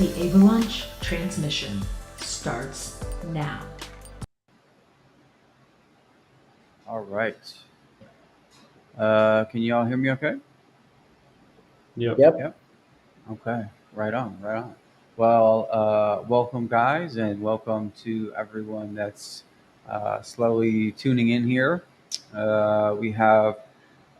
The Avalaunch transmission starts now. All right. Can you all hear me okay? Yep. Yep. Yep. Okay. Right on. Right on. Well, welcome, guys, and welcome to everyone that's slowly tuning in here. We have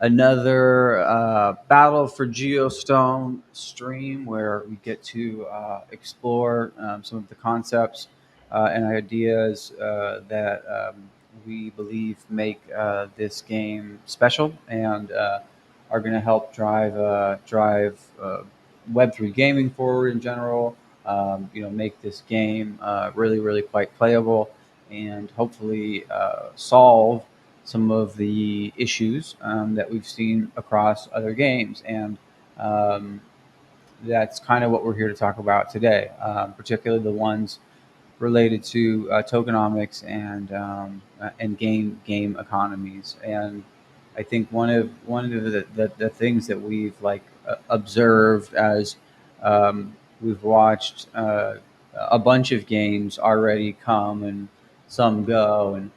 another Battle for Geostone stream where we get to explore some of the concepts and ideas that we believe make this game special and are going to help drive Web3 gaming forward in general. Make this game really quite playable and hopefully solve some of the issues that we've seen across other games. And um, that's kind of what we're here to talk about today, particularly the ones related to tokenomics and game economies. And I think one of the things that we've observed as we've watched a bunch of games already come and some go and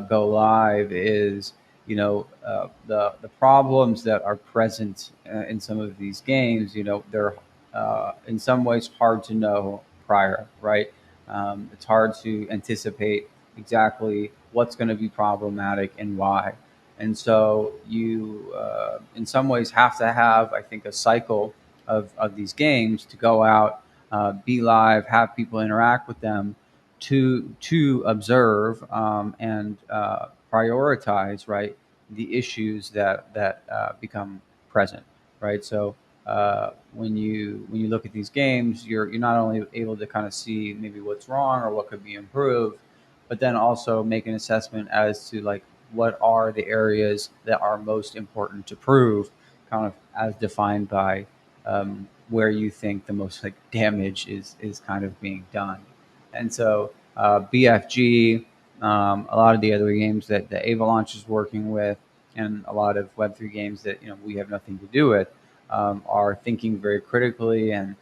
go live is the problems that are present in some of these games. They're in some ways hard to know prior, right? It's hard to anticipate exactly what's going to be problematic and why. And so you, in some ways, have to have, I think, a cycle of these games to go out, be live, have people interact with them, to observe and prioritize, right, the issues that become present, right? So when you look at these games, you're not only able to kind of see maybe what's wrong or what could be improved, but then also make an assessment as to like what are the areas that are most important to prove, kind of as defined by where you think the most like damage is kind of being done. And so BFG, a lot of the other games that the Avalaunch is working with, and a lot of Web3 games that we have nothing to do with, are thinking very critically and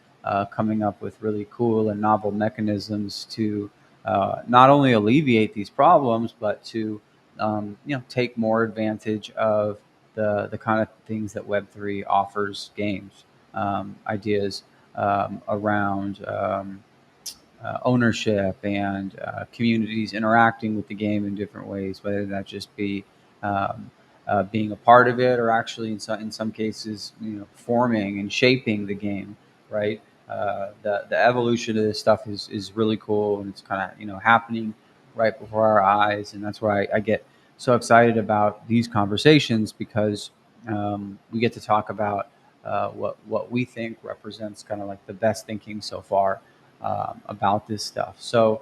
coming up with really cool and novel mechanisms to not only alleviate these problems, but to take more advantage of the kind of things that Web3 offers games, ideas around ownership and communities interacting with the game in different ways, whether that just be being a part of it or actually in some cases forming and shaping the game, right? The evolution of this stuff is really cool, and it's kind of happening right before our eyes, and that's why I get so excited about these conversations, because we get to talk about what we think represents kind of like the best thinking so far about this stuff. So,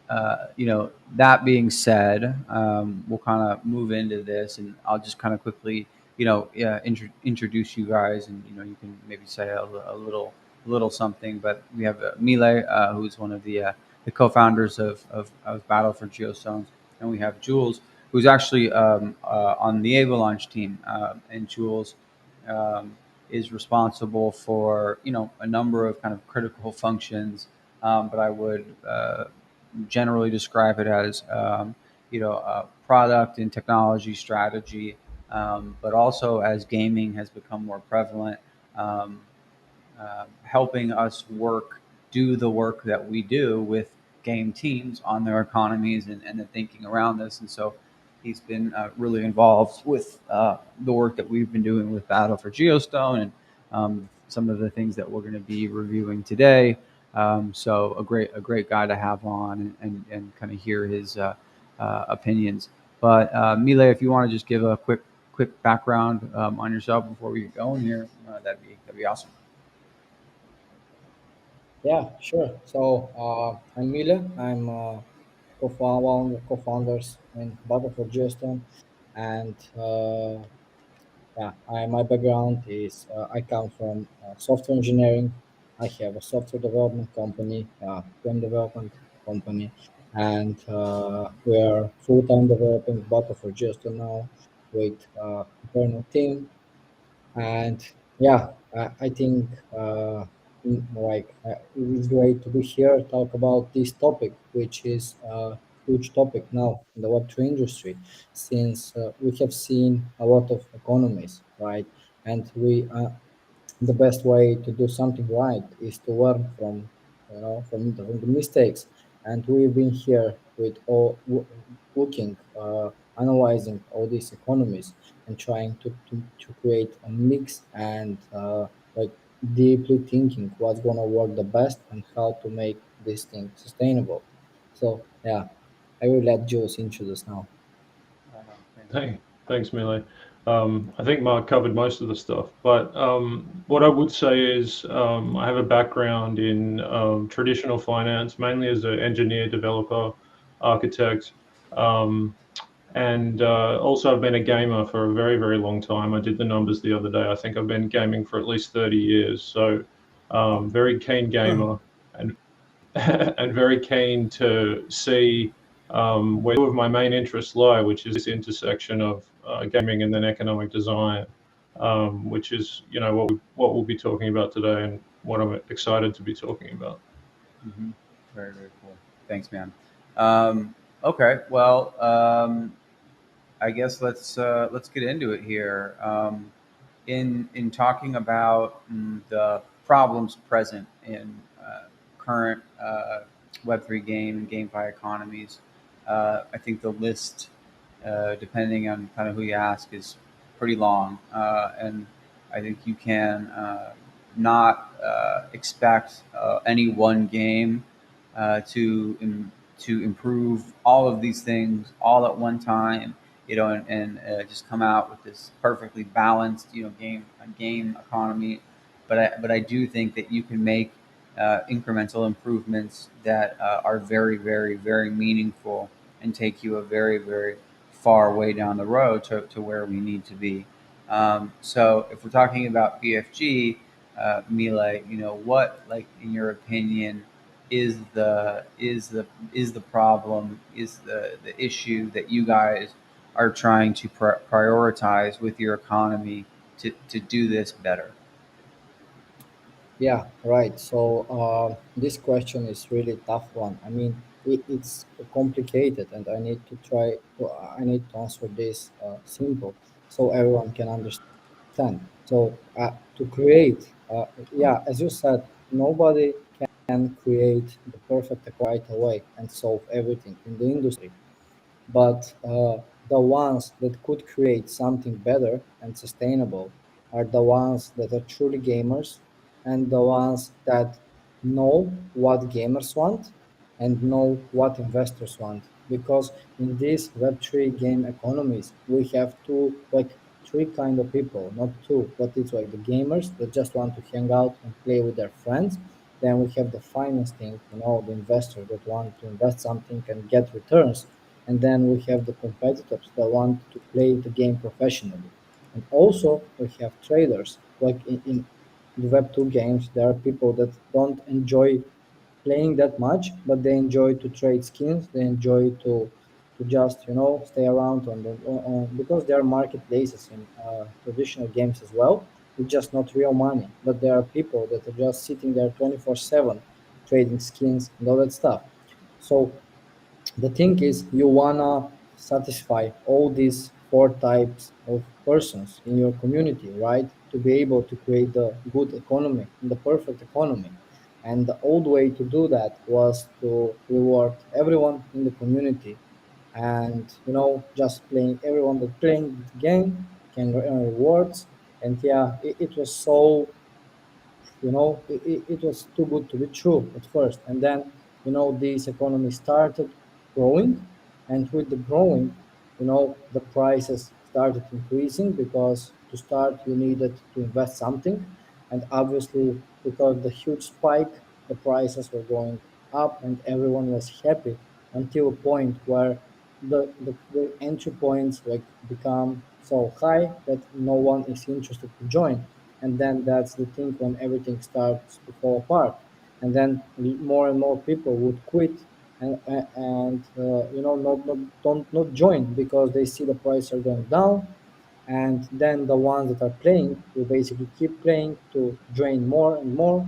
that being said, we'll kind of move into this, and I'll just kind of quickly, introduce you guys, and you can maybe say a little something. But we have Mile, who's one of the co-founders of Battle for Geostones, and we have Jules, who's actually on the Avalaunch team, and Jules um, is responsible for a number of kind of critical functions, but I would generally describe it as product and technology strategy, but also as gaming has become more prevalent, um, helping us do the work that we do with game teams on their economies and the thinking around this. And so he's been really involved with the work that we've been doing with Battle for Geostone and some of the things that we're going to be reviewing today. So a great guy to have on and kind of hear his opinions. But Mile, if you want to just give a quick background on yourself before we get going here, that'd be awesome. Yeah, sure. So I'm Mila. I'm one of the co-founders in Battle for Giostone, and yeah, my background is I come from software engineering. I have a software development company, game development company, and we are full-time developing Battle for Giostone now with internal team. And yeah, I think. like it's great to be here talk about this topic, which is a huge topic now in the Web3 industry, since we have seen a lot of economies, right? And we the best way to do something right is to learn from from the mistakes. And we've been here with looking analyzing all these economies and trying to create a mix and like deeply thinking what's going to work the best and how to make this thing sustainable. So yeah, I will let Jules introduce now. Right on. Thanks, man. Thanks, Mile. I think Mark covered most of the stuff, but what I would say is I have a background in traditional finance, mainly as an engineer, developer, architect, um, and also I've been a gamer for a very, very long time. I did the numbers the other day. I think I've been gaming for at least 30 years. So very keen gamer and and very keen to see where two of my main interests lie, which is this intersection of gaming and then economic design, which is what we'll be talking about today and what I'm excited to be talking about. Hmm. Very, very cool. Thanks, man. Okay, well, I guess let's get into it here. In talking about the problems present in current Web3 game and GameFi economies, I think the list, depending on kind of who you ask, is pretty long, and I think you can not expect any one game to improve all of these things all at one time, and just come out with this perfectly balanced, game economy. But I do think that you can make incremental improvements that are very, very, very meaningful and take you a very, very far way down the road to where we need to be. So if we're talking about PFG, Mile, what, like, in your opinion, is the problem, is the issue that you guys are trying to prioritize with your economy to do this better? Yeah, right. So this question is really tough one. I mean, it's complicated, and I need to answer this simple so everyone can understand. So to create, yeah, as you said, nobody can create the perfect right away and solve everything in the industry, but the ones that could create something better and sustainable are the ones that are truly gamers and the ones that know what gamers want and know what investors want. Because in these Web3 game economies, we have three kind of people, not two, but it's like the gamers that just want to hang out and play with their friends. Then we have the financing, the investors that want to invest something and get returns. And then we have the competitors that want to play the game professionally. And also we have traders. Like in the Web2 games, there are people that don't enjoy playing that much, but they enjoy to trade skins. They enjoy to just stay around because there are marketplaces in traditional games as well. It's just not real money, but there are people that are just sitting there 24/7 trading skins and all that stuff. So the thing is, you wanna satisfy all these four types of persons in your community, right? To be able to create the good economy, the perfect economy. And the old way to do that was to reward everyone in the community, and just playing everyone that playing the game can earn rewards. And yeah, it was so it was too good to be true at first. And then this economy started growing, and with the growing, the prices started increasing, because to start you needed to invest something. And obviously, because the huge spike, the prices were going up and everyone was happy, until a point where the entry points become so high that no one is interested to join. And then that's the thing when everything starts to fall apart. And then more and more people would quit, and not join, because they see the prices are going down. And then the ones that are playing will basically keep playing to drain more and more.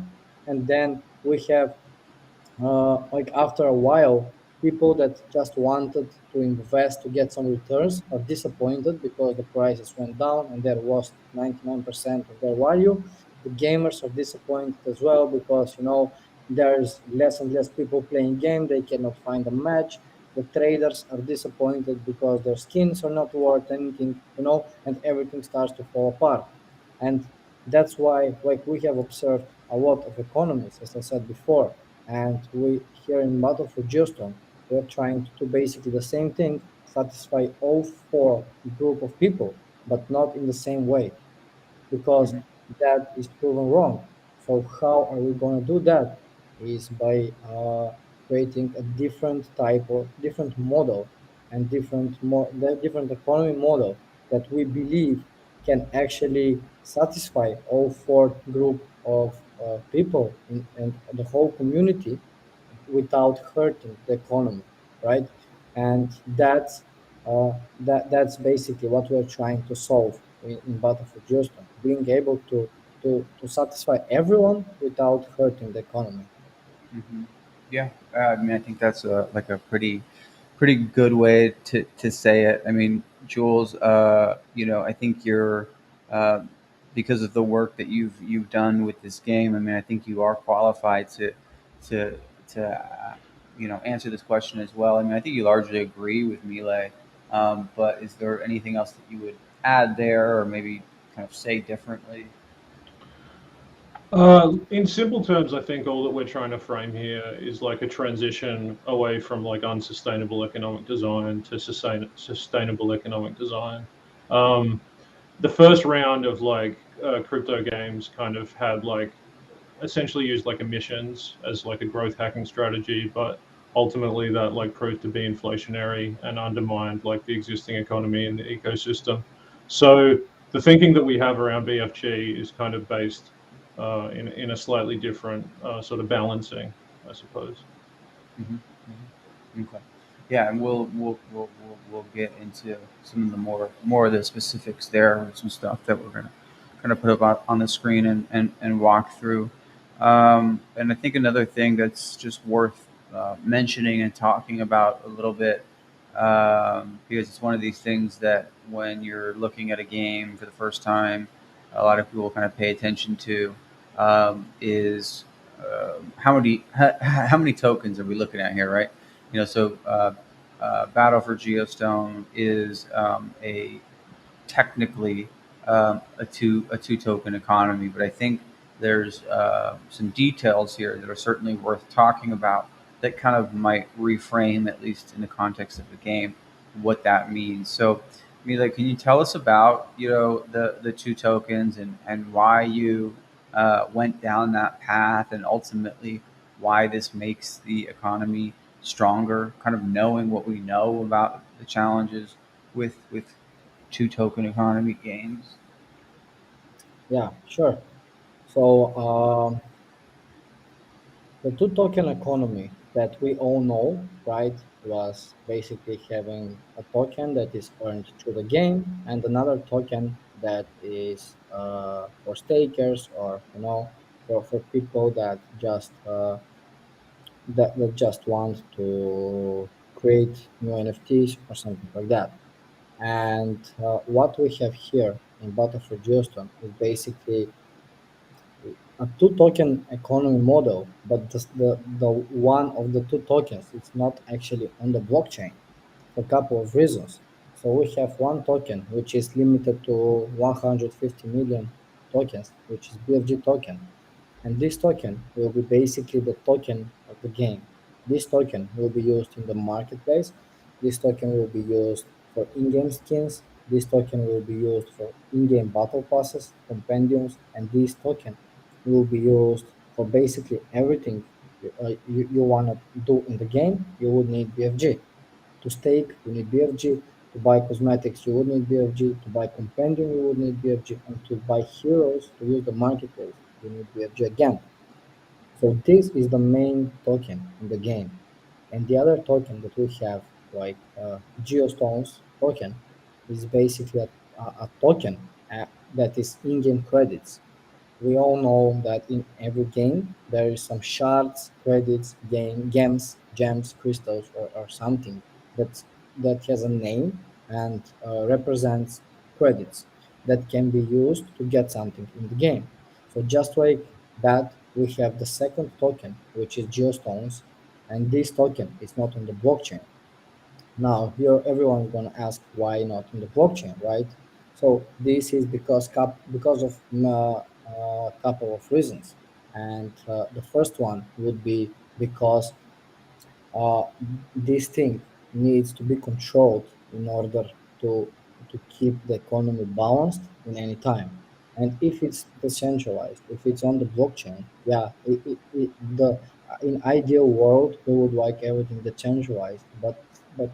and then we have like after a while, people that just wanted to invest to get some returns are disappointed because the prices went down and they lost 99% of their value. The gamers are disappointed as well because there's less and less people playing game. They cannot find a match. The traders are disappointed because their skins are not worth anything, and everything starts to fall apart. And that's why, like, we have observed a lot of economies, as I said before, and we here in Battle for Giostone, we're trying to do basically the same thing, satisfy all four group of people, but not in the same way because Hmm. that is proven wrong. So how are we going to do that? Is by creating a different type or different model and the different economy model that we believe can actually satisfy all four group of people and the whole community without hurting the economy, right? And that's basically what we're trying to solve in Battle for Houston, being able to satisfy everyone without hurting the economy. Hmm. Yeah, I mean, I think that's like a pretty good way to say it. I mean, Jules, I think you're uh, because of the work that you've done with this game. I mean, I think you are qualified to answer this question as well. I mean, I think you largely agree with Mile, but is there anything else that you would add there, or maybe kind of say differently? In simple terms, I think all that we're trying to frame here is like a transition away from like unsustainable economic design to sustainable economic design. Um, the first round of like crypto games kind of had like essentially used like emissions as like a growth hacking strategy, but ultimately that like proved to be inflationary and undermined like the existing economy and the ecosystem. So the thinking that we have around BFG is kind of based in a slightly different sort of balancing, I suppose. Hmm. Hmm. Okay. Yeah, and we'll get into some of the more of the specifics there, some stuff that we're gonna kind of put up on the screen and walk through. And I think another thing that's just worth mentioning and talking about a little bit, because it's one of these things that when you're looking at a game for the first time, a lot of people kind of pay attention to, is how many tokens are we looking at here, right? Battle for Geostone is a technically a two token economy, but I think there's some details here that are certainly worth talking about that kind of might reframe, at least in the context of the game, what that means. So, Mila, can you tell us about the two tokens and why you went down that path, and ultimately why this makes the economy stronger? Kind of knowing what we know about the challenges with two token economy games. Yeah, sure. So the two token economy that we all know, right, was basically having a token that is earned through the game and another token that is for stakers or for people that just want to create new NFTs or something like that. And what we have here in Battle for Houston is basically a two token economy model, but the one of the two tokens it's not actually on the blockchain for a couple of reasons. So we have one token which is limited to 150 million tokens, which is BFG token, and this token will be basically the token of the game. This token will be used in the marketplace. This token will be used for in-game skins. This token will be used for in-game battle passes, compendiums, and this token will be used for basically everything you want to do in the game. You would need BFG. To stake, you need BFG. To buy cosmetics, you would need BFG. To buy compendium, you would need BFG. And to buy heroes to use the marketplace, you need BFG again. So this is the main token in the game. And the other token that we have, like Geostone's token, is basically a token that is in-game credits. we all know that in every game there is some shards, credits, gems, gems, crystals, or something that that has a name and represents credits that can be used to get something in the game. So just like that, we have the second token, which is Geostones, and this token is not on the blockchain. Now, here everyone's gonna ask why not in the blockchain, right? So this is because of a couple of reasons, and the first one would be because uh, this thing needs to be controlled in order to keep the economy balanced in any time. And if it's decentralized, if it's on the blockchain, yeah, the in ideal world we would like everything decentralized, but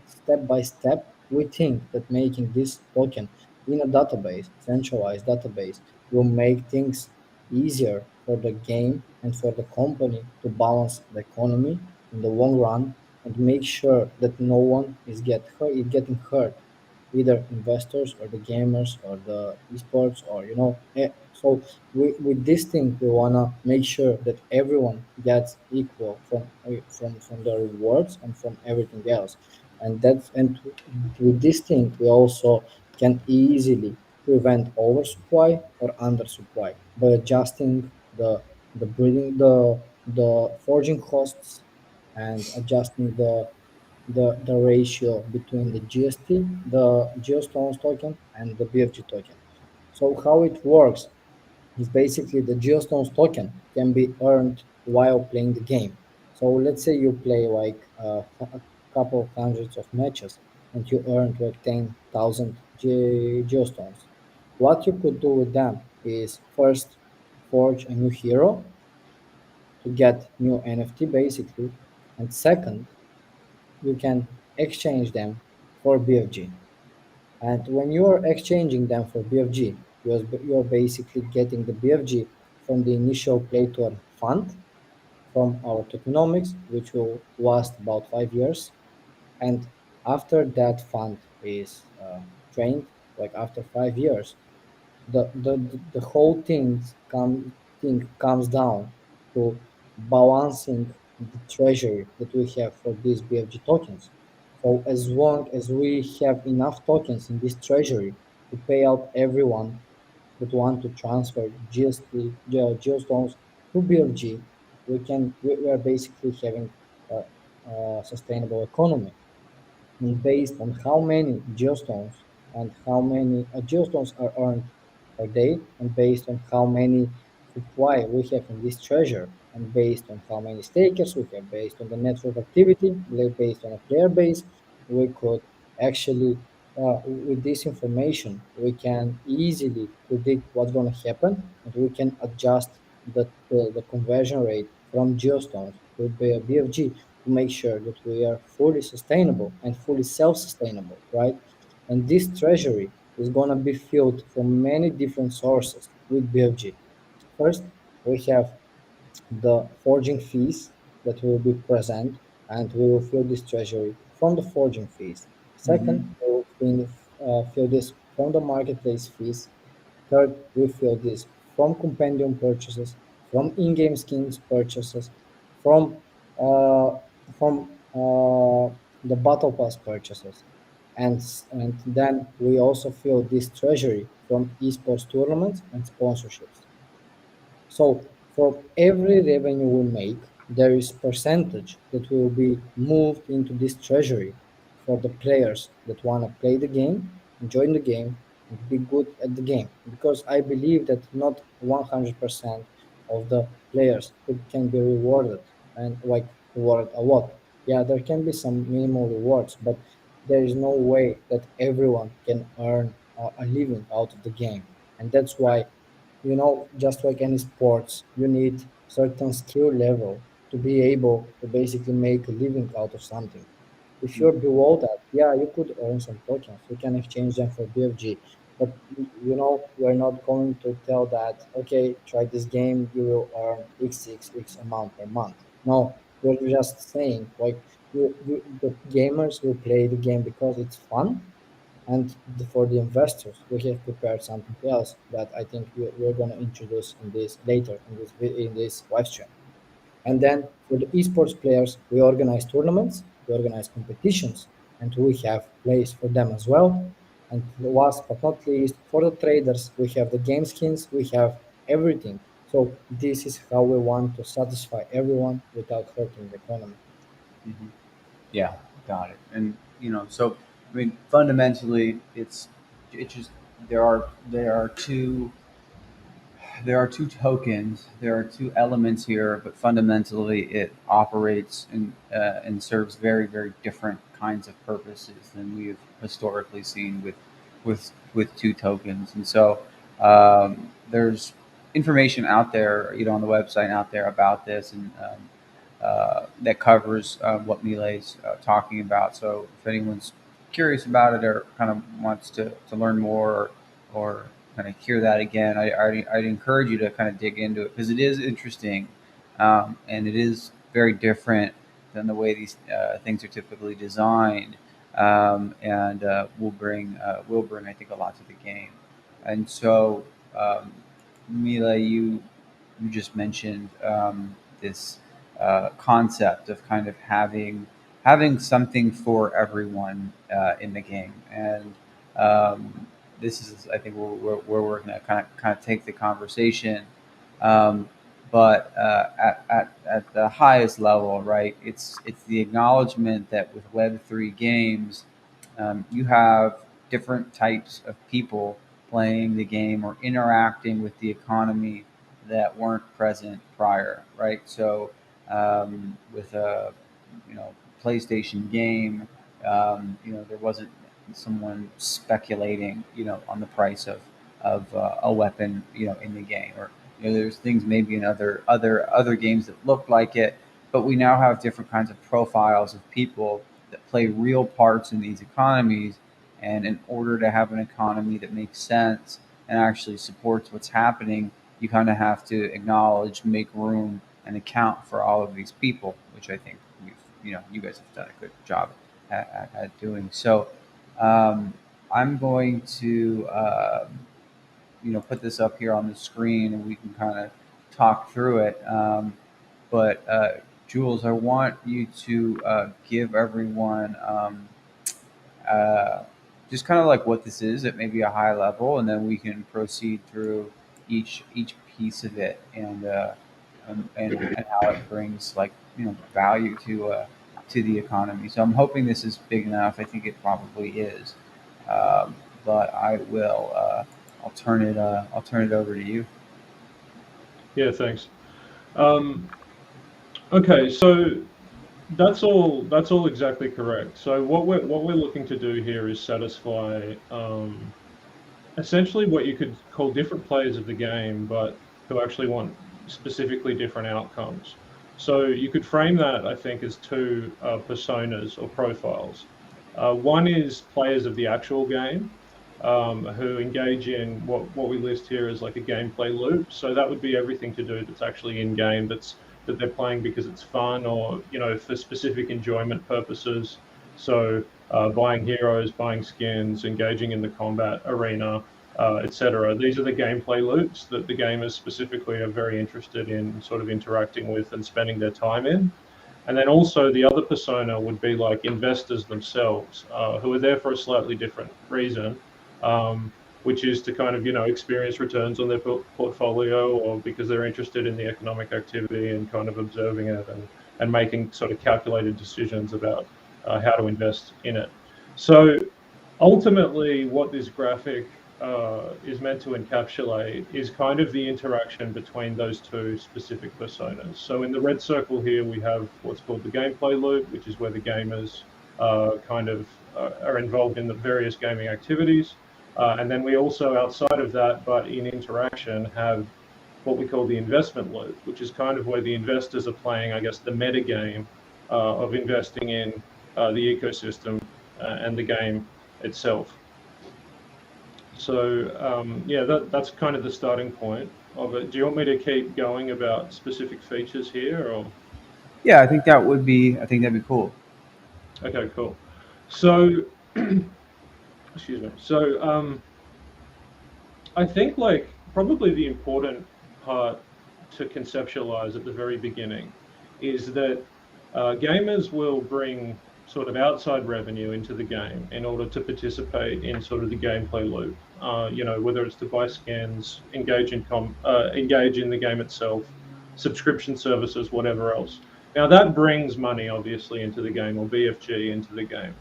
step by step we think that making this token in a database, centralized database, will make things easier for the game and for the company to balance the economy in the long run and make sure that no one is getting hurt, either investors or the gamers or the esports or so with this thing we wanna make sure that everyone gets equal from the rewards and from everything else, and with this thing we also can easily prevent oversupply or undersupply by adjusting the breeding the forging costs and adjusting the ratio between the GST, the Geostones token, and the BFG token. So how it works is basically the Geostones token can be earned while playing the game. So let's say you play like a couple of hundreds of matches and you earned like 10,000 Geostones. What you could do with them is first forge a new hero to get new NFT basically, and second you can exchange them for BFG. And when you are exchanging them for BFG, you're basically getting the BFG from the initial play to earn fund from our tokenomics, which will last about 5 years. And after that fund is drained, like after 5 years, the whole thing comes down to balancing the treasury that we have for these BFG tokens. So as long as we have enough tokens in this treasury to pay out everyone that want to transfer geostones to BFG, we are basically having a sustainable economy, and based on how many geostones and how many geostones are earned per day, and based on how many supply we have in this treasure, and based on how many stakers we have, based on the network activity, based on a player base, we could actually, with this information, we can easily predict what's going to happen, and we can adjust the conversion rate from geostones to BFG to make sure that we are fully sustainable and fully self-sustainable, right? And this treasury is going to be filled from many different sources with BFG. First, we have the forging fees that will be present, and we will fill this treasury from the forging fees. Second, Mm-hmm. we will fill this from the marketplace fees. Third, we fill this from compendium purchases, from in-game skins purchases, from uh, from the battle pass purchases, and then we also fill this treasury from esports tournaments and sponsorships. So for every revenue we make, there is percentage that will be moved into this treasury for the players that want to play the game, enjoy the game, and be good at the game. Because I believe that not 100% of the players can be rewarded and like rewarded a lot. Yeah, there can be some minimal rewards, but there is no way that everyone can earn a living out of the game. And that's why, just like any sports, you need certain skill level to be able to basically make a living out of something. If you're below that, yeah, you could earn some tokens. You can exchange them for BFG, but we're not going to tell that, okay, try this game, you will earn X amount per month. No, we're just saying like the gamers will play the game because it's fun, And for the investors, we have prepared something else that I think we're going to introduce in this later in this live stream. And then for the esports players, we organize tournaments, we organize competitions, and we have plays for them as well. And last but not least, for the traders, we have the game skins, we have everything. So this is how we want to satisfy everyone without hurting the economy. Hmm. Yeah, got it. And so I mean, fundamentally, it's just there are two tokens. There are two elements here, but fundamentally, it operates and serves very, very different kinds of purposes than we've historically seen with two tokens. And so there's information out there, on the website out there about this, and that covers what Mile's talking about. So if anyone's curious about it or kind of wants to learn more or kind of hear that again, I'd encourage you to kind of dig into it because it is interesting, and it is very different than the way these things are typically designed, and will bring I think a lot to the game. And so, Mila, you just mentioned this concept of kind of having something for everyone in the game, and this is I think where we're going to kind of take the conversation. Um, but at the highest level, right? It's the acknowledgement that with Web3 games, you have different types of people playing the game or interacting with the economy that weren't present prior, right? So with a PlayStation game, there wasn't someone speculating on the price of a weapon in the game, or there's things maybe in other games that look like it, but we now have different kinds of profiles of people that play real parts in these economies. And in order to have an economy that makes sense and actually supports what's happening, you kind of have to acknowledge, make room, and account for all of these people, which I think you guys have done a good job at doing. So I'm going to put this up here on the screen, and we can kind of talk through it. But Jules, I want you to give everyone uh, just kind of like what this is at maybe a high level, and then we can proceed through each piece of it, and how it brings like value to the economy. So I'm hoping this is big enough. I think it probably is, um, but I'll turn it over to you. Yeah, thanks. Um, okay, so that's all exactly correct. So what we're looking to do here is satisfy essentially what you could call different players of the game, but who actually want specifically different outcomes. So you could frame that, I think, as two personas or profiles. One is players of the actual game, who engage in what we list here as like a gameplay loop. So that would be everything to do that's actually in game, that they're playing because it's fun, or for specific enjoyment purposes. So buying heroes, buying skins, engaging in the combat arena, etc. These are the gameplay loops that the gamers specifically are very interested in sort of interacting with and spending their time in. And then also the other persona would be like investors themselves, who are there for a slightly different reason, um, which is to kind of experience returns on their portfolio, or because they're interested in the economic activity and kind of observing it, and making sort of calculated decisions about how to invest in it. So ultimately, what this graphic is meant to encapsulate is kind of the interaction between those two specific personas. So in the red circle here, we have what's called the gameplay loop, which is where the gamers kind of are involved in the various gaming activities. And then we also, outside of that, but in interaction, have what we call the investment loop, which is kind of where the investors are playing, I guess, the meta game of investing in the ecosystem and the game itself. So yeah, that's kind of the starting point of it. Do you want me to keep going about specific features here, or? Yeah, I think that'd be cool. Okay, cool. So excuse me. So I think like probably the important part to conceptualize at the very beginning is that gamers will bring sort of outside revenue into the game in order to participate in sort of the gameplay loop. Whether it's to buy skins, engage in the game itself, subscription services, whatever else. Now that brings money obviously into the game, or BFG into the game.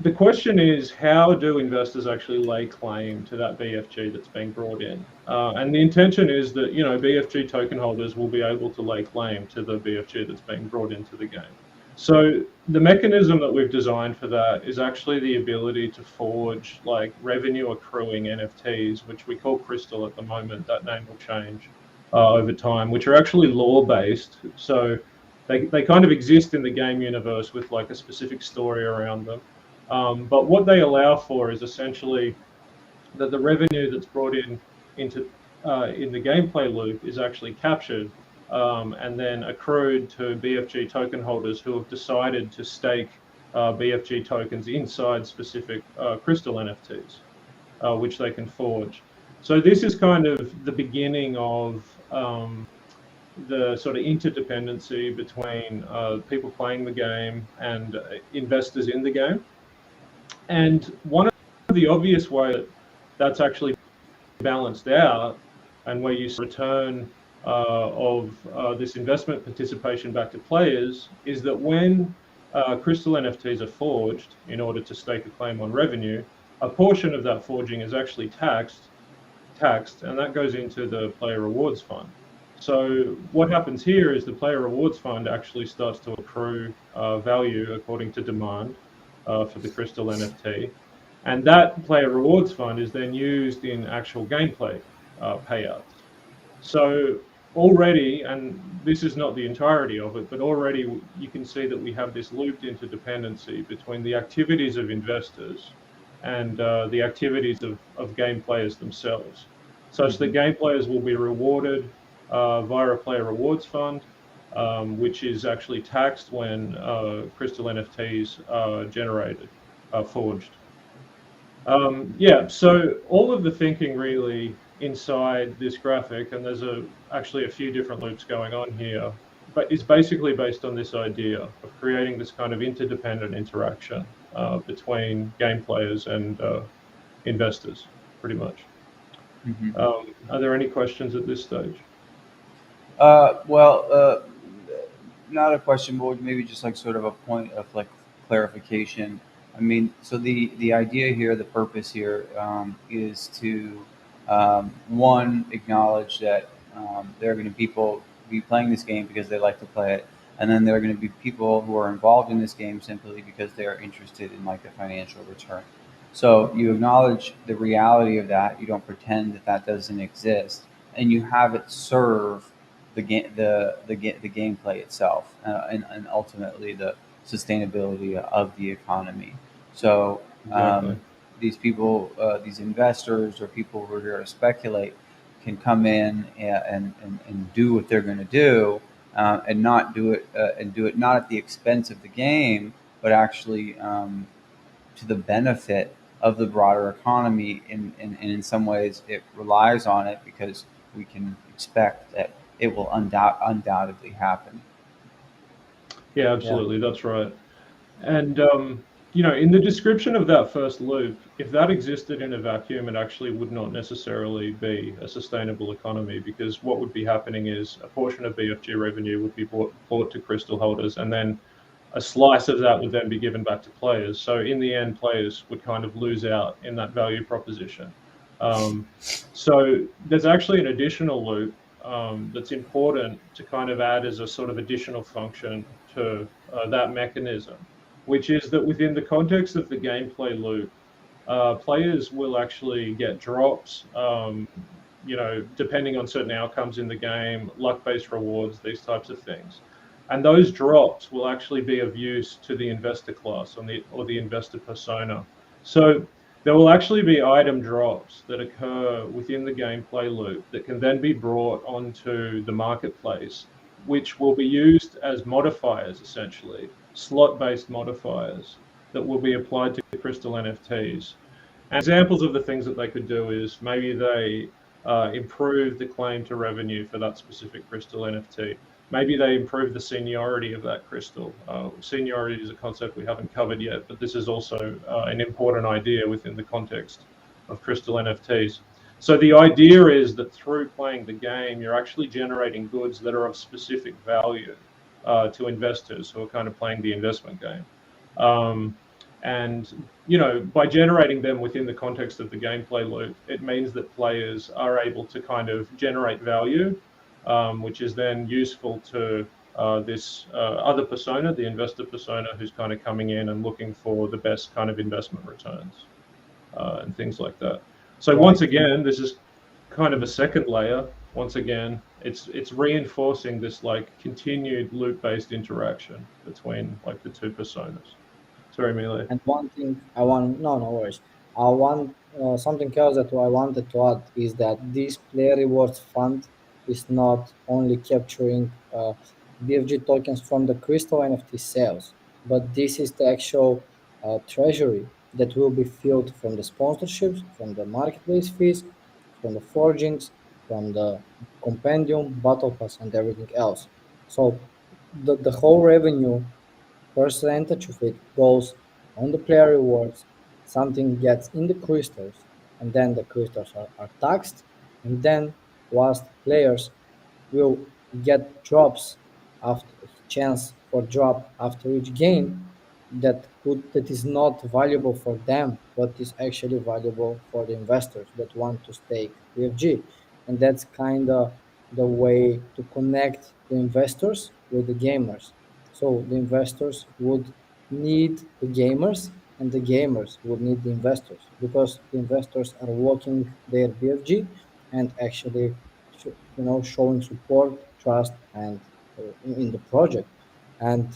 The question is, how do investors actually lay claim to that BFG that's being brought in? And the intention is that, BFG token holders will be able to lay claim to the BFG that's being brought into the game. So the mechanism that we've designed for that is actually the ability to forge like revenue accruing NFTs, which we call Crystal at the moment. That name will change over time, which are actually law-based. So they kind of exist in the game universe with like a specific story around them. But what they allow for is essentially that the revenue that's brought in the gameplay loop is actually captured and then accrued to BFG token holders who have decided to stake BFG tokens inside specific crystal NFTs, which they can forge. So this is kind of the beginning of the sort of interdependency between people playing the game and investors in the game. And one of the obvious ways that that's actually balanced out, and where you return of this investment participation back to players, is that when crystal NFTs are forged in order to stake a claim on revenue, a portion of that forging is actually taxed, and that goes into the player rewards fund. So what happens here is the player rewards fund actually starts to accrue value according to demand for the crystal NFT. And that player rewards fund is then used in actual gameplay payouts. So already, and this is not the entirety of it, but already you can see that we have this looped interdependency between the activities of investors and the activities of game players themselves, such that game players will be rewarded via a player rewards fund, which is actually taxed when crystal NFTs are generated, forged. So all of the thinking really inside this graphic, and there's actually a few different loops going on here, but it's basically based on this idea of creating this kind of interdependent interaction between game players and investors, pretty much. Are there any questions at this stage? Not a question, but maybe just like sort of a point of like clarification. I mean, so the idea here, the purpose here, is to one, acknowledge that there are going to people be playing this game because they like to play it, and then there are going to be people who are involved in this game simply because they are interested in like a financial return. So you acknowledge the reality of that. You don't pretend that that doesn't exist, and you have it serve the game, the gameplay itself, and ultimately the sustainability of the economy. So Exactly. these people, these investors or people who are here to speculate, can come in and do what they're going to do, and not do it and do it not at the expense of the game, but actually to the benefit of the broader economy. And in some ways, it relies on it because we can expect that it will undoubtedly happen. Yeah, Yeah. absolutely. That's right. And in the description of that first loop, if that existed in a vacuum, it actually would not necessarily be a sustainable economy, because what would be happening is a portion of BFG revenue would be brought to crystal holders, and then a slice of that would then be given back to players. So in the end, players would kind of lose out in that value proposition. So there's actually an additional loop that's important to kind of add as a sort of additional function to that mechanism, which is that within the context of the gameplay loop, players will actually get drops, depending on certain outcomes in the game, luck-based rewards, these types of things. And those drops will actually be of use to the investor class or the investor persona. So there will actually be item drops that occur within the gameplay loop that can then be brought onto the marketplace, which will be used as modifiers, essentially, slot-based modifiers that will be applied to crystal NFTs. And examples of the things that they could do is maybe they improve the claim to revenue for that specific crystal NFT. Maybe they improve the seniority of that crystal. Seniority is a concept we haven't covered yet, but this is also an important idea within the context of crystal NFTs. So the idea is that through playing the game, you're actually generating goods that are of specific value to investors who are kind of playing the investment game. And by generating them within the context of the gameplay loop, it means that players are able to kind of generate value, which is then useful to this other persona, the investor persona, who's kind of coming in and looking for the best kind of investment returns and things like that. So Right. once again, this is kind of a second layer. Once again, it's reinforcing this like continued loop-based interaction between like the two personas. Sorry, Mile. And one thing I want, no, no worries. I want something else that I wanted to add is that this player rewards fund is not only capturing BFG tokens from the crystal NFT sales, but this is the actual treasury that will be filled from the sponsorships, from the marketplace fees, from the forgings, from the compendium, battle pass, and everything else. So the whole revenue percentage of it goes on the player rewards, something gets in the crystals, and then the crystals are taxed, and then whilst players will get drops after chance for drop after each game that is not valuable for them but is actually valuable for the investors that want to stake BFG, and that's kind of the way to connect the investors with the gamers. So the investors would need the gamers, and the gamers would need the investors because the investors are working their BFG and actually, showing support, trust, and in the project. And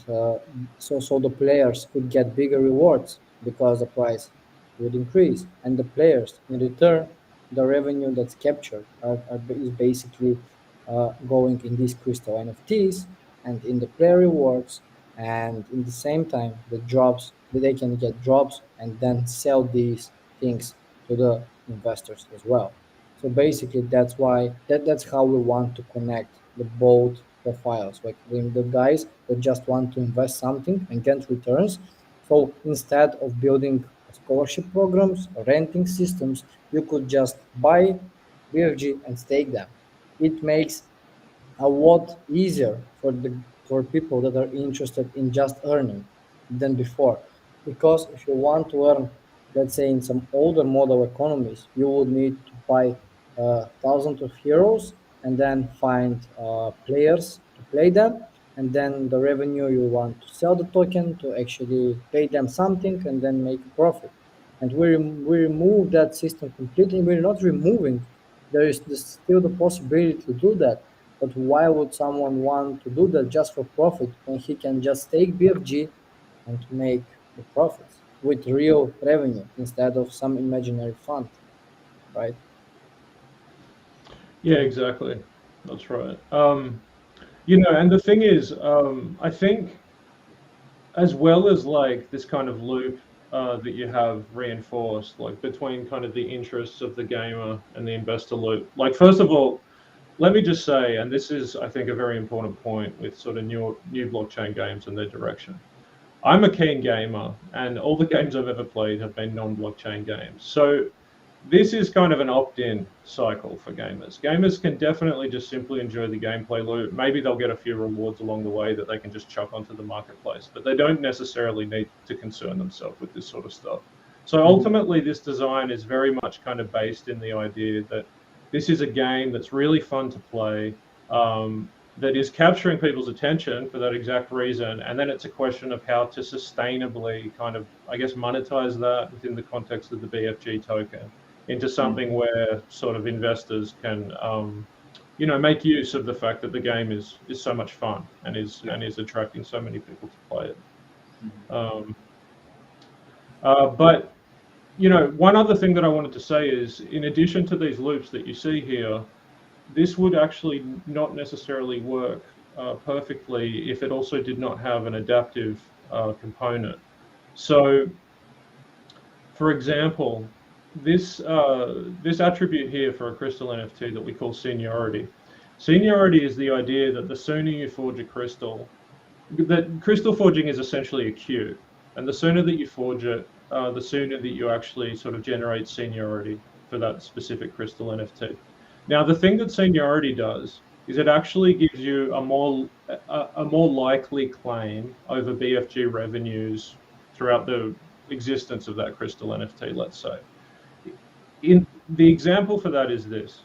so the players could get bigger rewards because the price would increase, and the players in return, the revenue that's captured is basically going in these crystal NFTs and in the player rewards, and in the same time the drops they can get drops and then sell these things to the investors as well. So basically that's how we want to connect the both profiles, like the guys that just want to invest something and get returns. So instead of building scholarship programs or renting systems, you could just buy BFG and stake them. It makes a lot easier for people that are interested in just earning than before. Because if you want to earn, let's say in some older model economies, you would need to buy thousands of heroes and then find players to play them, and then the revenue you want to sell the token to actually pay them something and then make a profit. And we remove that system completely. We're not removing. There is still the possibility to do that, but why would someone want to do that just for profit when he can just take BFG and to make the profits with real revenue instead of some imaginary fund, right? Yeah, exactly. That's right. And the thing is, I think as well as like this kind of loop that you have reinforced, like between kind of the interests of the gamer and the investor loop. Like, first of all, let me just say, and this is, I think, a very important point with sort of new blockchain games and their direction. I'm a keen gamer, and all the games I've ever played have been non-blockchain games. So this is kind of an opt-in cycle for gamers. Gamers can definitely just simply enjoy the gameplay loop. Maybe they'll get a few rewards along the way that they can just chuck onto the marketplace, but they don't necessarily need to concern themselves with this sort of stuff. So ultimately, this design is very much kind of based in the idea that this is a game that's really fun to play, that is capturing people's attention for that exact reason. And then it's a question of how to sustainably kind of, I guess, monetize that within the context of the BFG token into something where sort of investors can, make use of the fact that the game is so much fun and is attracting so many people to play it. But one other thing that I wanted to say is, in addition to these loops that you see here, this would actually not necessarily work perfectly if it also did not have an adaptive component. So, for example, this attribute here for a crystal NFT that we call seniority. Seniority is the idea that the sooner you forge a crystal, that crystal forging is essentially a queue, and the sooner that you forge it, the sooner that you actually sort of generate seniority for that specific crystal NFT. Now, the thing that seniority does is it actually gives you a more likely claim over BFG revenues throughout the existence of that crystal NFT. Let's say, in the example for that is this: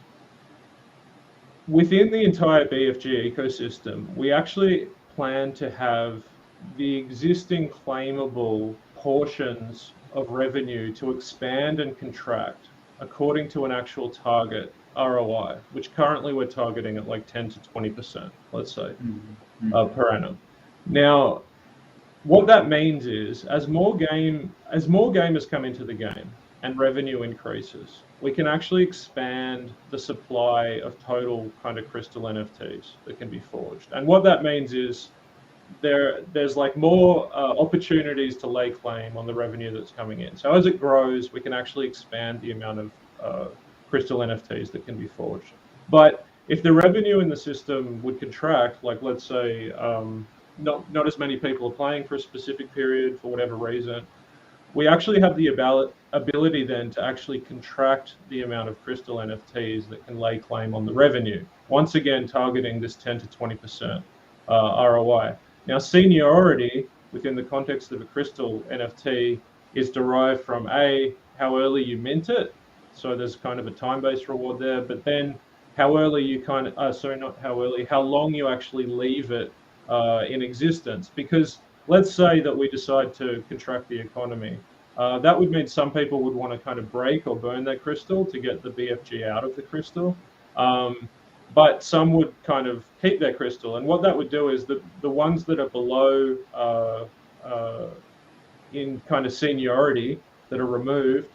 within the entire BFG ecosystem, we actually plan to have the existing claimable portions of revenue to expand and contract according to an actual target ROI, which currently we're targeting at like 10 to 20%, let's say, per annum. Now, what that means is as more gamers come into the game and revenue increases, we can actually expand the supply of total kind of crystal NFTs that can be forged. And what that means is there's like more opportunities to lay claim on the revenue that's coming in. So as it grows, we can actually expand the amount of crystal NFTs that can be forged. But if the revenue in the system would contract, like let's say not as many people are playing for a specific period for whatever reason, we actually have the ability then to actually contract the amount of crystal NFTs that can lay claim on the revenue. Once again, targeting this 10 to 20% ROI. Now, seniority within the context of a crystal NFT is derived from how early you mint it. So there's kind of a time-based reward there, but then how early you how long you actually leave it in existence. Because let's say that we decide to contract the economy. That would mean some people would want to kind of break or burn that crystal to get the BFG out of the crystal. But some would kind of keep their crystal. And what that would do is the ones that are below in kind of seniority that are removed,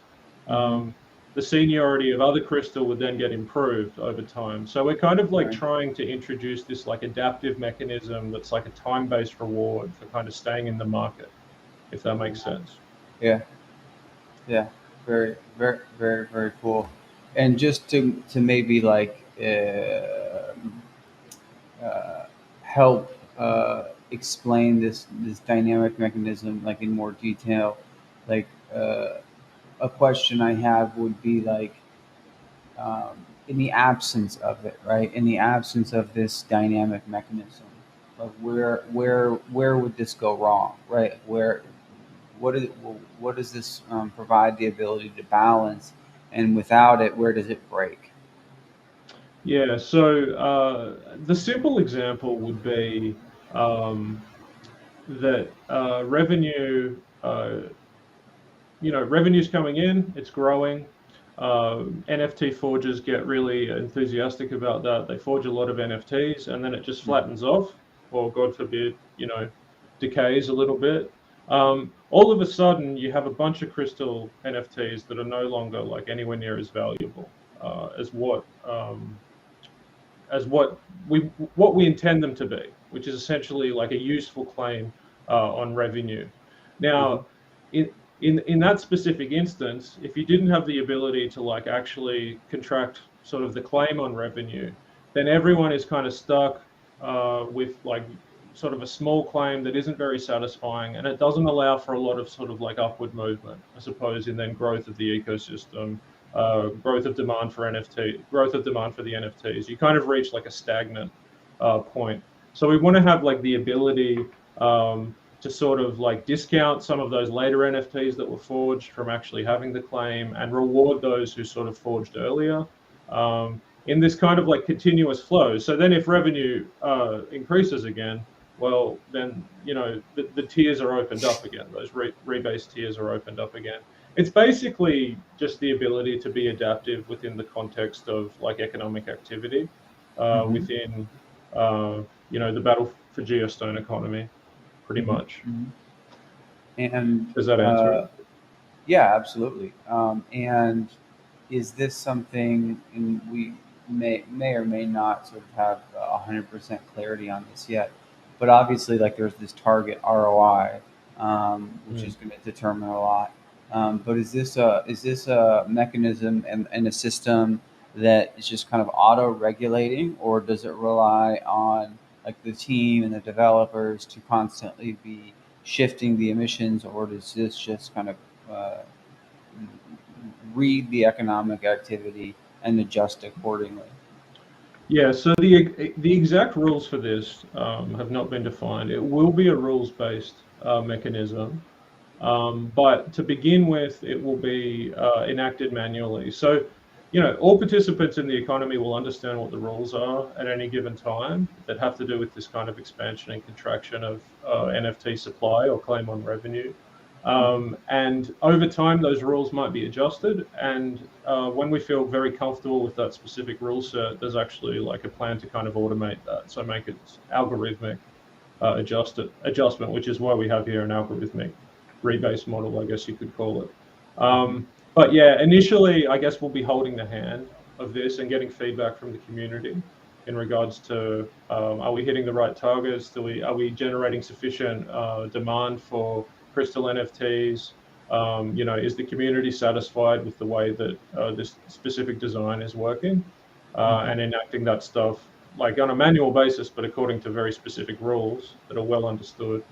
the seniority of other crystal would then get improved over time. So we're kind of like trying to introduce this like adaptive mechanism that's like a time-based reward for kind of staying in the market, if that makes sense. Yeah. Yeah. Very, very, very, very cool. And just to maybe like help explain this dynamic mechanism like in more detail, like a question I have would be like, in the absence of it, right? In the absence of this dynamic mechanism, like where would this go wrong, right? What is what does this provide the ability to balance, and without it, where does it break? Yeah, so the simple example would be that revenue, revenue's coming in, it's growing. NFT forgers get really enthusiastic about that. They forge a lot of NFTs and then it just flattens off, or God forbid, decays a little bit. All of a sudden, you have a bunch of crystal NFTs that are no longer like anywhere near as valuable as what we intend them to be, which is essentially like a useful claim on revenue. Now, in that specific instance, if you didn't have the ability to like actually contract sort of the claim on revenue, then everyone is kind of stuck with like sort of a small claim that isn't very satisfying, and it doesn't allow for a lot of sort of like upward movement, I suppose, in then growth of the ecosystem, growth of demand for growth of demand for the NFTs. You kind of reach like a stagnant point. So we want to have like the ability to sort of like discount some of those later NFTs that were forged from actually having the claim and reward those who sort of forged earlier in this kind of like continuous flow. So then if revenue increases again, well, then, the tiers are opened up again. Those rebase tiers are opened up again. It's basically just the ability to be adaptive within the context of like economic activity within, the battle for Giostone economy, pretty much. And Does that answer it? yeah, absolutely. And is this something, and we may or may not sort of have 100% clarity on this yet, but obviously, like there's this target ROI which is going to determine a lot. But is this a mechanism and a system that is just kind of auto regulating, or does it rely on like the team and the developers to constantly be shifting the emissions, or does this just kind of uh, read the economic activity and adjust accordingly? Yeah, so the exact rules for this have not been defined. It will be a rules-based mechanism. But to begin with, it will be enacted manually. So, all participants in the economy will understand what the rules are at any given time that have to do with this kind of expansion and contraction of NFT supply or claim on revenue. And over time, those rules might be adjusted. And when we feel very comfortable with that specific rule set, there's actually like a plan to kind of automate that. So make it algorithmic adjustment, which is why we have here an algorithmic rebase model, I guess you could call it. But yeah, initially, I guess we'll be holding the hand of this and getting feedback from the community in regards to are we hitting the right targets? Are we generating sufficient demand for crystal NFTs? Is the community satisfied with the way that this specific design is working? And enacting that stuff like on a manual basis, but according to very specific rules that are well understood.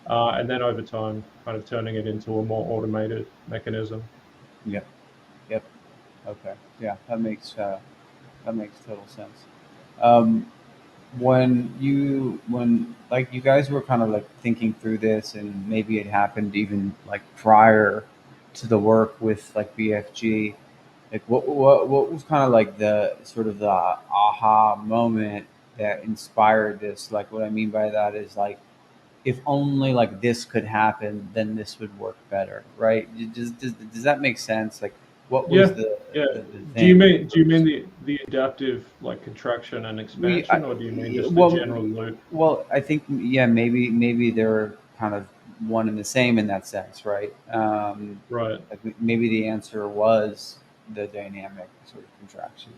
And then over time, kind of turning it into a more automated mechanism. Yep. Yep. Okay. Yeah, that makes total sense. Um, when like you guys were kind of like thinking through this, and maybe it happened even like prior to the work with like BFG, like what was kind of like the sort of the aha moment that inspired this? Like what I mean by that is like if only like this could happen, then this would work better, right? Does that make sense? Like what was Yeah, the yeah. the Do you thing? mean the adaptive like contraction and We expansion, or do you mean just the well general loop? well I think yeah, maybe they're kind of one and the same in that sense, right? Right. Like maybe the answer was the dynamic sort of contraction.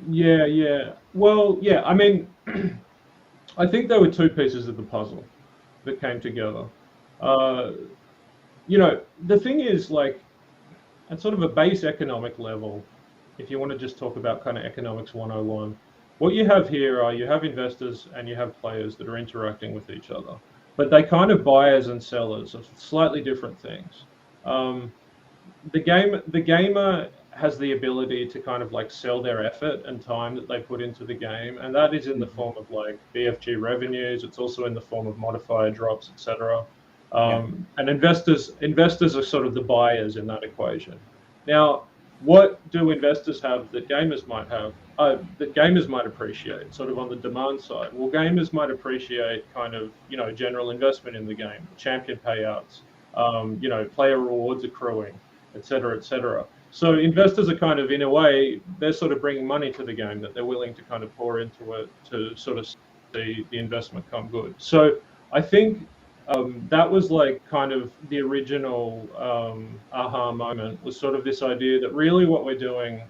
Yeah, yeah. Well, yeah. I mean, I think there were two pieces of the puzzle that came together. Uh, the thing is, like, at sort of a base economic level, if you want to just talk about kind of economics 101, what you have here are you have investors and you have players that are interacting with each other, but they kind of buyers and sellers of slightly different things. Um, the gamer has the ability to kind of like sell their effort and time that they put into the game, and that is in the Hmm. form of like BFG revenues. It's also in the form of modifier drops, etc. Yeah. And investors are sort of the buyers in that equation. Now, what do investors have that gamers might have? That gamers might appreciate, sort of on the demand side. Well, gamers might appreciate kind of general investment in the game, champion payouts, player rewards accruing, et cetera, et cetera. So investors are kind of, in a way, they're sort of bringing money to the game that they're willing to kind of pour into it to sort of see the investment come good. So I think that was like kind of the original aha moment, was sort of this idea that really what we're doing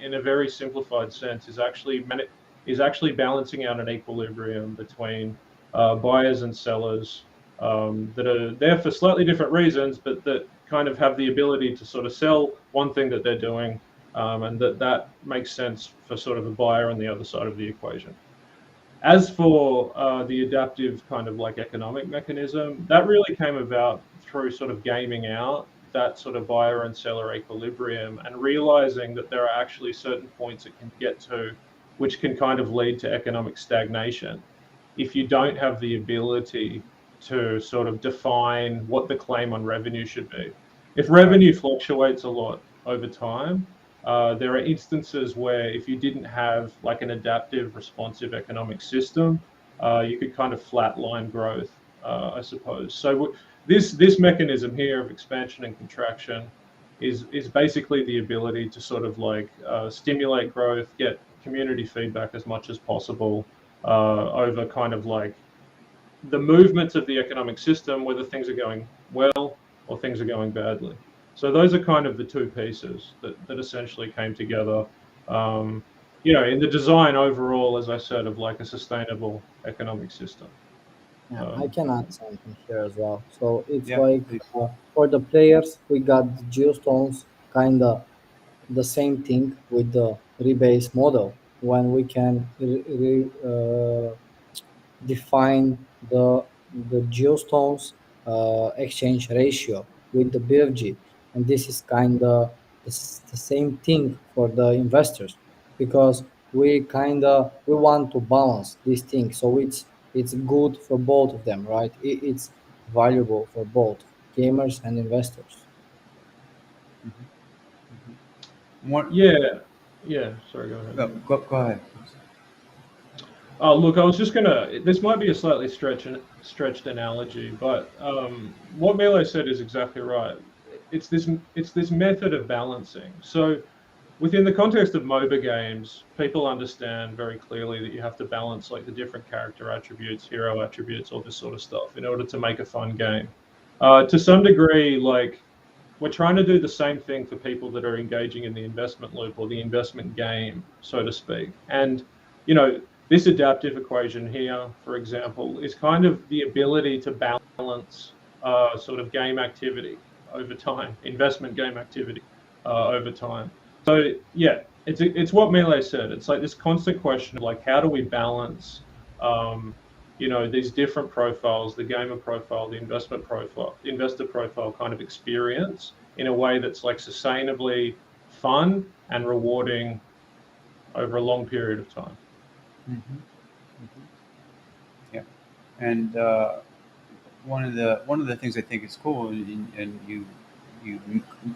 in a very simplified sense is actually balancing out an equilibrium between buyers and sellers that are there for slightly different reasons, but that kind of have the ability to sort of sell one thing that they're doing, and that makes sense for sort of a buyer on the other side of the equation. As for the adaptive kind of like economic mechanism, that really came about through sort of gaming out that sort of buyer and seller equilibrium and realizing that there are actually certain points it can get to which can kind of lead to economic stagnation if you don't have the ability to sort of define what the claim on revenue should be. If Right. revenue fluctuates a lot over time, there are instances where if you didn't have like an adaptive, responsive economic system, you could kind of flatline growth, I suppose. So this mechanism here of expansion and contraction is basically the ability to sort of like stimulate growth, get community feedback as much as possible over kind of like the movements of the economic system, whether things are going well or things are going badly. So those are kind of the two pieces that essentially came together, in the design overall, as I said, of like a sustainable economic system. Yeah, I Um, can add something here as well. So it's Yeah, like please. for the players, we got the Geostones, kind of the same thing with the rebase model when we can define the geostones exchange ratio with the BFG, and this is kind of the same thing for the investors because we want to balance these things, so it's good for both of them, right? It's valuable for both gamers and investors. Hmm. One, yeah, yeah. Sorry, go ahead. go ahead. Oh, look, I was just gonna. This might be a slightly stretched analogy, but what Milo said is exactly right. It's this method of balancing. So within the context of MOBA games, people understand very clearly that you have to balance like the different character attributes, hero attributes, all this sort of stuff in order to make a fun game. To some degree, like we're trying to do the same thing for people that are engaging in the investment loop or the investment game, so to speak. And you know, this adaptive equation here, for example, is kind of the ability to balance sort of game activity over time, investment game activity over time. So yeah, it's what Melee said. It's like this constant question of like, how do we balance, um, these different profiles, the gamer profile, the investment profile, the investor profile kind of experience in a way that's like sustainably fun and rewarding over a long period of time. Hmm. Hmm. Yeah, and one of the things I think is cool, and you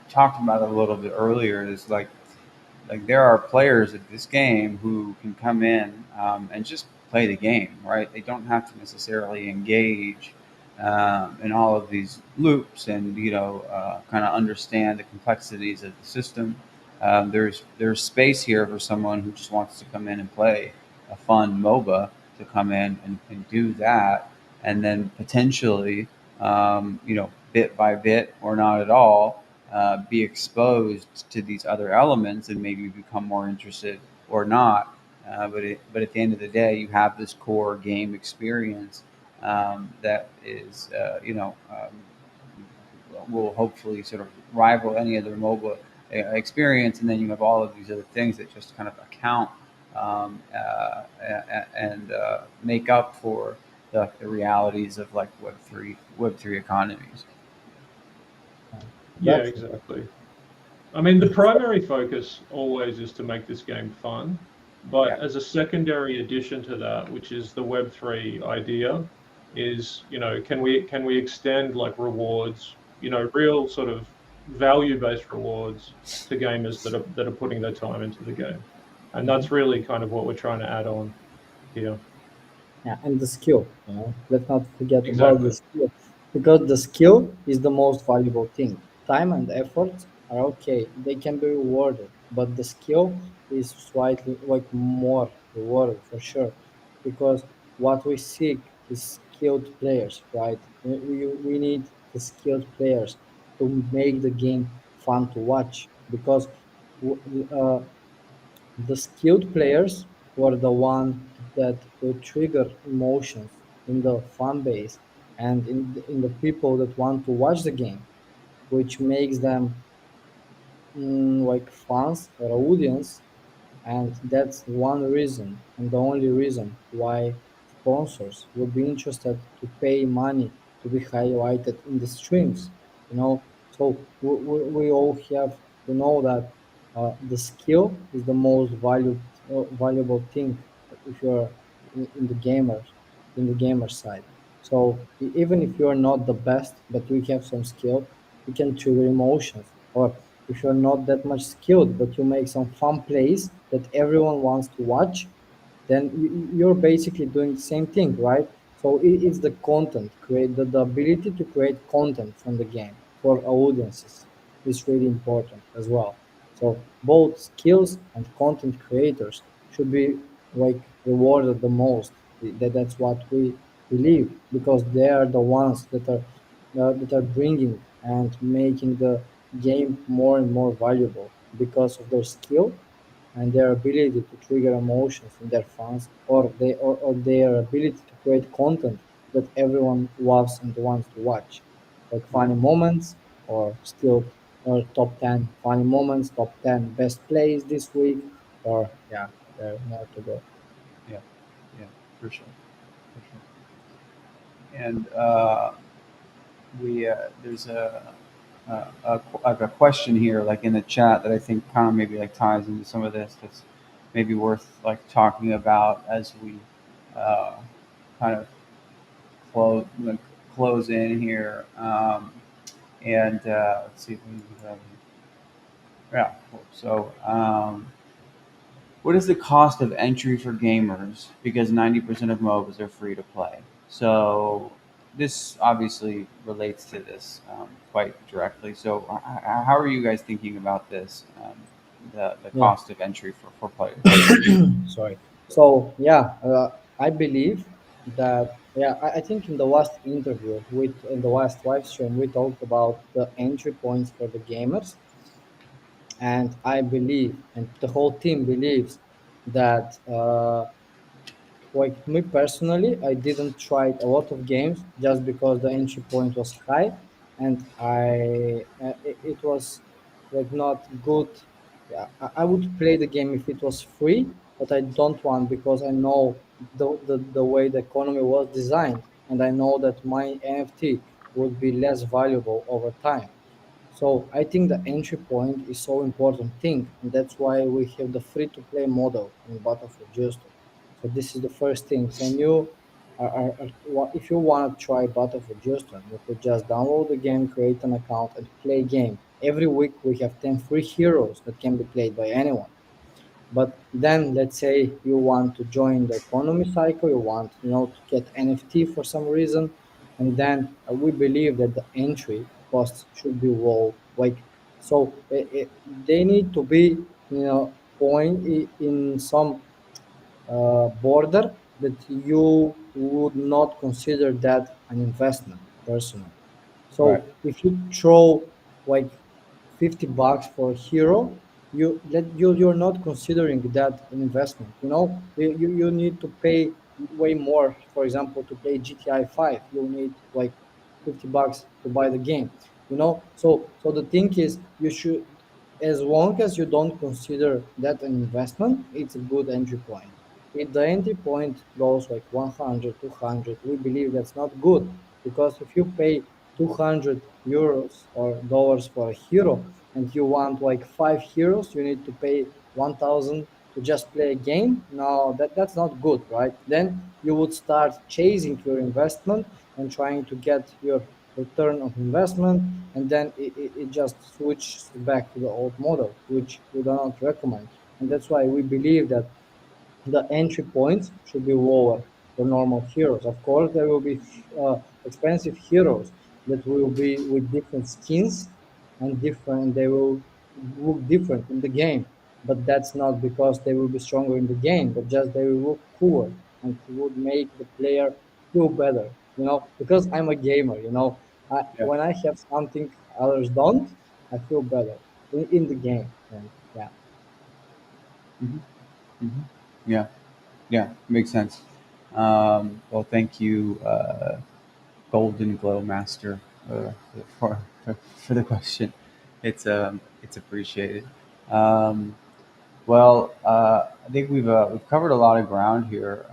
talked about it a little bit earlier, is like there are players at this game who can come in and just play the game, right? They don't have to necessarily engage in all of these loops and kind of understand the complexities of the system. There's space here for someone who just wants to come in and play a fun MOBA to come in and do that, and then potentially, bit by bit or not at all, be exposed to these other elements and maybe become more interested or not. But at the end of the day, you have this core game experience that is, will hopefully sort of rival any other mobile experience. And then you have all of these other things that just kind of account and make up for the realities of like Web3 economies. Yeah, Exactly. exactly. I mean, the primary focus always is to make this game fun, but Yeah. as a secondary addition to that, which is the Web3 idea, is can we extend like rewards, real sort of value-based rewards to gamers that are putting their time into the game, and Mhm. that's really kind of what we're trying to add on here. Yeah, and the skill, let's not forget about the Exactly. skill, because the skill is the most valuable thing. Time and effort are okay, they can be rewarded, but the skill is slightly like more rewarded for sure, because what we seek is skilled players, right? We need the skilled players to make the game fun to watch, because w- uh, the skilled players were the one that will trigger emotions in the fan base and in the people that want to watch the game, which makes them like fans or audience, and that's one reason and the only reason why sponsors would be interested to pay money to be highlighted in the streams. You know, so we all have to know that the skill is the most valuable thing if you're in the gamers in the gamer side. So even if you're not the best, but you have some skill, you can trigger emotions. Or if you're not that much skilled, but you make some fun plays that everyone wants to watch, then you're basically doing the same thing, right? So it's the content, create the ability to create content from the game for audiences is really important as well. So both skills and content creators should be like rewarded the most. That's what we believe, because they are the ones that are bringing and making the game more and more valuable because of their skill and their ability to trigger emotions in their fans, or their ability to create content that everyone loves and wants to watch, like Yeah. funny moments or still or top 10 funny moments, top 10 best plays this week, or yeah, there more to go. Yeah. Yeah. For sure. For sure. And we there's like a question here, like in the chat, that I think kind of maybe like ties into some of this. That's maybe worth like talking about as we uh, kind of like, close in here. And let's see if we have. Yeah. Cool. So, what is the cost of entry for gamers? Because 90% of MOBAs are free to play. So this obviously relates to this quite directly. So how are you guys thinking about this? The Yeah. cost of entry for players. Sorry. So yeah, I believe that yeah, I think in the last interview with in the last live stream we talked about the entry points for the gamers, and I believe, and the whole team believes that like me personally, I didn't try a lot of games just because the entry point was high, and it was like not good. Yeah, I would play the game if it was free, but I don't want because I know the way the economy was designed, and I know that my NFT would be less valuable over time. So I think the entry point is so important thing, and that's why we have the free to play model in Battlefield Giostone. So this is the first thing. And you if you want to try Battlefield Giostone, you could just download the game, create an account, and play game. Every week we have 10 free heroes that can be played by anyone. But then let's say you want to join the economy cycle, you want to get NFT for some reason, and then we believe that the entry costs should be low. Like so, they need to be point in some border that you would not consider that an investment personally. Right. So if you throw like $50 for a hero, you're not considering that an investment. You need to pay way more. For example, to play GTI 5, you need like $50 to buy the game. So the thing is, you should, as long as you don't consider that an investment, it's a good entry point. If the entry point goes like 100, 200, we believe that's not good, because if you pay 200 euros or dollars for a hero and you want like five heroes, you need to pay 1,000 to just play a game. No, that's not good, right? Then you would start chasing your investment and trying to get your return of investment, and then it just switches back to the old model, which we do not recommend. And that's why we believe that the entry points should be lower for normal heroes. Of course, there will be expensive heroes that will be with different skins and different. They will look different in the game, but that's not because they will be stronger in the game, but just they will look cooler and would make the player feel better. Because I'm a gamer. Yeah. When I have something others don't, I feel better in the game. And yeah. Hmm. Hmm. Yeah. Yeah. Makes sense. Well, thank you, Golden Glow Master, for for the question. It's appreciated. Um, Well, I think we've covered a lot of ground here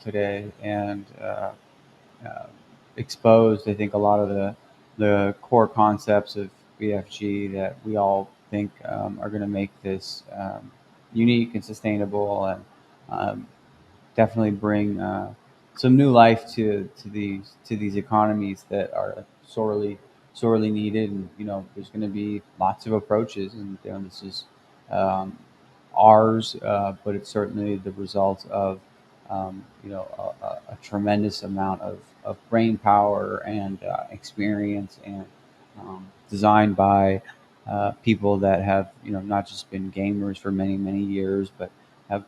today, and uh, exposed, I think, a lot of the core concepts of BFG that we all think are going to make this unique and sustainable, and um, definitely bring some new life to these economies that are sorely needed. And there's going to be lots of approaches, and this is um, ours, but it's certainly the result of a tremendous amount of brain power and experience, and designed by people that have not just been gamers for many years, but have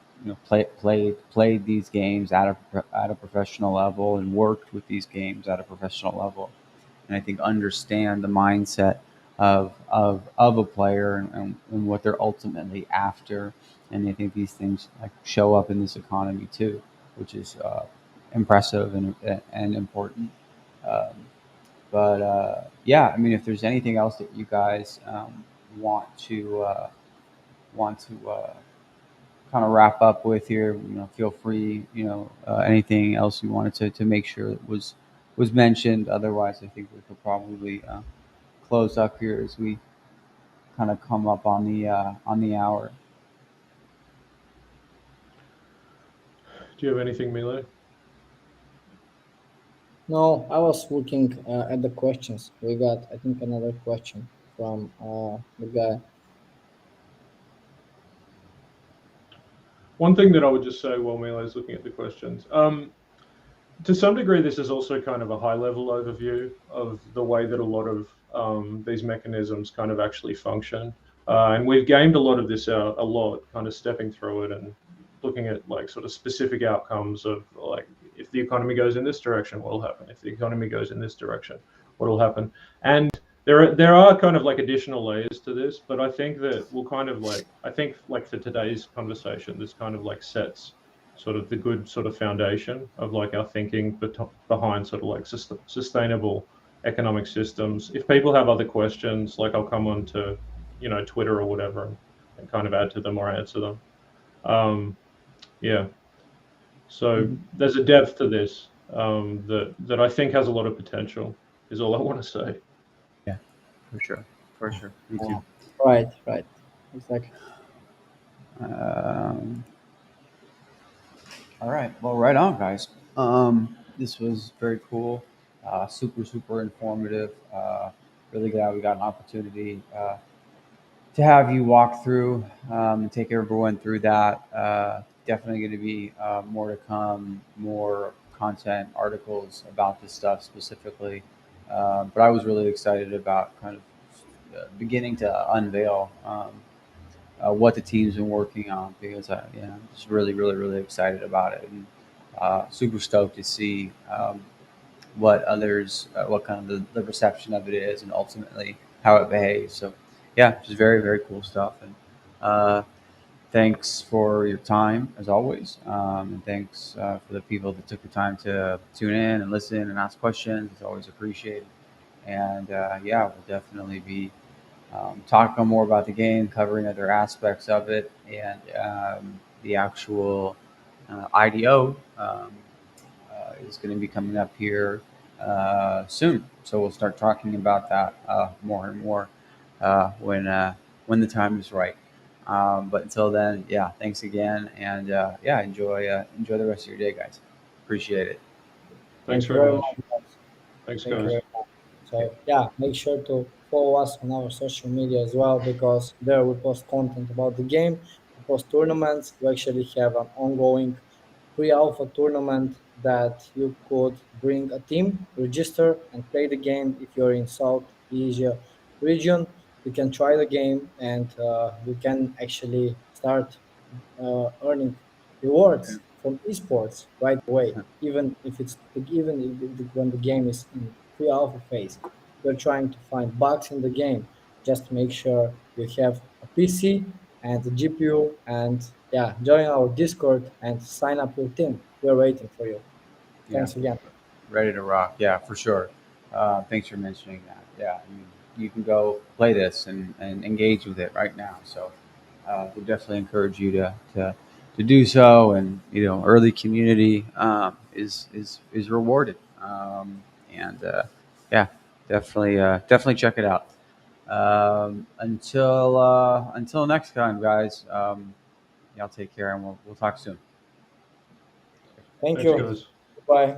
played these games at a professional level, and worked with these games at a professional level, and I think understand the mindset of a player, and what they're ultimately after. And I think these things like show up in this economy too, which is impressive and important. Um, but yeah, I mean, if there's anything else that you guys want to want to kind of wrap up with here, feel free. Anything else you wanted to make sure that was mentioned. Otherwise, I think we could probably close up here as we kind of come up on the hour. Do you have anything, Milo? No, I was looking at the questions. We got, I think, another question from the guy. One thing that I would just say while Milo's looking at the questions, to some degree, this is also kind of a high level overview of the way that a lot of these mechanisms kind of actually function. And we've gamed a lot of this out a lot, kind of stepping through it and looking at like sort of specific outcomes of like if the economy goes in this direction, what will happen? If the economy goes in this direction, what will happen? And there are kind of like additional layers to this, but I think that we'll kind of like I think like for today's conversation, this kind of like sets sort of the good sort of foundation of like our thinking behind sort of like sustainable economic systems. If people have other questions, like I'll come on to Twitter or whatever and kind of add to them or answer them. Yeah, so Mhm. there's a depth to this that I think has a lot of potential. Is all I want to say. Yeah, for sure, for sure. Me too. Yeah. Right, right. Exactly. Um, all right. Well, right on, guys. This was very cool. Super, super informative. Really glad we got an opportunity to have you walk through and take everyone through that. Definitely going to be more to come, more content, articles about this stuff specifically. But I was really excited about kind of beginning to unveil what the team's been working on because I'm just really, really, really excited about it and super stoked to see what others, what kind of the reception of it is, and ultimately how it behaves. So, yeah, just very, very cool stuff. And uh, thanks for your time as always, and thanks for the people that took the time to tune in and listen and ask questions. It's always appreciated. And yeah, we'll definitely be talking more about the game, covering other aspects of it, and the actual IDO. Is going to be coming up here soon. So we'll start talking about that more and more when the time is right. But until then, yeah, thanks again, and yeah, enjoy the rest of your day, guys. Appreciate it. Thanks Thank you very very much. much, guys. Thanks, Thank you guys. very much. So yeah, make sure to follow us on our social media as well because there we post content about the game, we post tournaments. We actually have an ongoing pre-alpha tournament that you could bring a team, register, and play the game. If you're in South Asia region, you can try the game and you can actually start earning rewards from esports right away. Even if when the game is in pre-alpha phase, we're trying to find bugs in the game. Just make sure you have a PC and a GPU, and yeah, join our Discord and sign up your team. We're waiting for you. Yeah, Thanks again. ready to rock. Yeah, for sure. Thanks for mentioning that. Yeah, I mean, you can go play this and engage with it right now. So we definitely encourage you to do so. And early community is rewarded. And yeah, definitely check it out. Until next time, guys. Y'all take care, and we'll talk soon. Thank Thanks, you. guys. Bye.